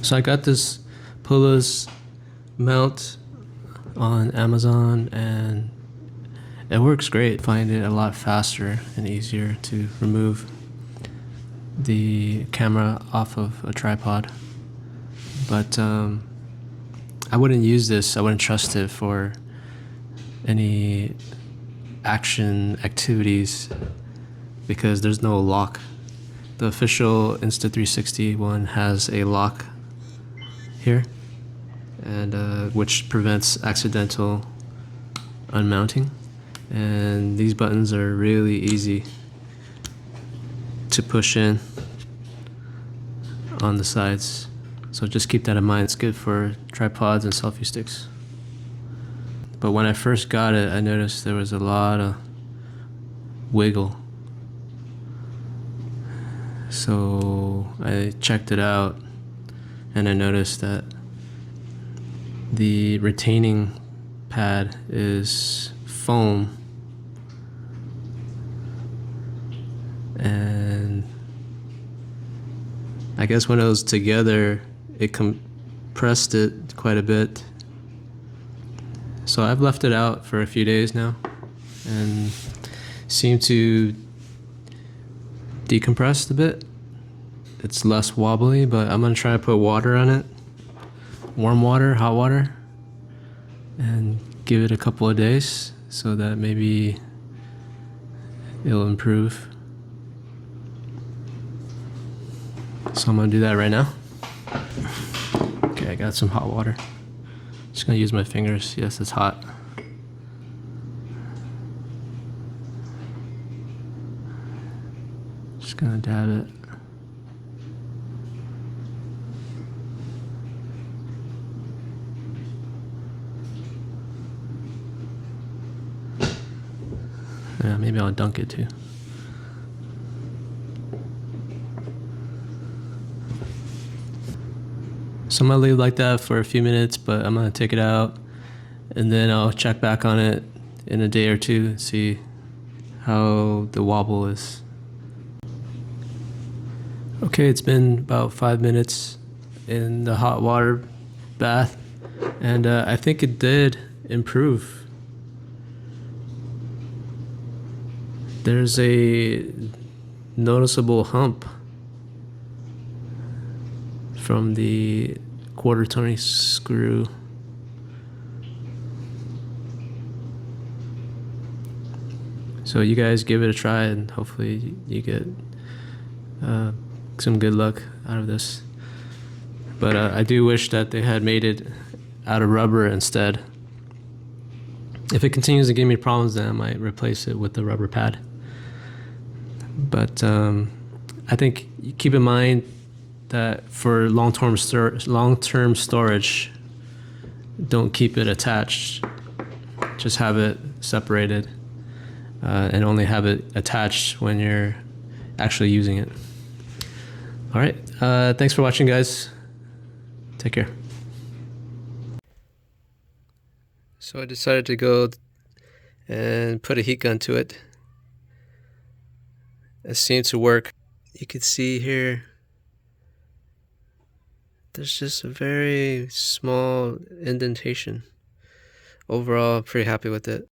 So I got this Puluz mount on Amazon and it works great. I find it a lot faster and easier to remove the camera off of a tripod. But I wouldn't use this, I wouldn't trust it for any action activities because there's no lock. The official Insta360 one has a lock here, and which prevents accidental unmounting. And these buttons are really easy to push in on the sides. So just keep that in mind. It's good for tripods and selfie sticks. But when I first got it, I noticed there was a lot of wiggle. So I checked it out and I noticed that the retaining pad is foam, and I guess when it was together it compressed it quite a bit. So I've left it out for a few days now and seemed to decompress a bit. It's less wobbly, but I'm gonna try to put water on it, warm water, hot water, and give it a couple of days so that maybe it'll improve. So I'm gonna do that right now. Okay, I got some hot water. Just gonna use my fingers. Yes, it's hot. Just gonna dab it. Yeah, maybe I'll dunk it too. So I'm gonna leave it like that for a few minutes, but I'm gonna take it out and then I'll check back on it in a day or two and see how the wobble is. Okay, it's been about 5 minutes in the hot water bath, and I think it did improve. There's a noticeable hump from the quarter turning screw. So you guys give it a try and hopefully you get some good luck out of this. But I do wish that they had made it out of rubber instead. If it continues to give me problems, then I might replace it with the rubber pad. But I think keep in mind that for long-term storage, don't keep it attached. Just have it separated and only have it attached when you're actually using it. All right, thanks for watching, guys. Take care. So I decided to go and put a heat gun to it. It seemed to work. You can see here, there's just a very small indentation. Overall, I'm pretty happy with it.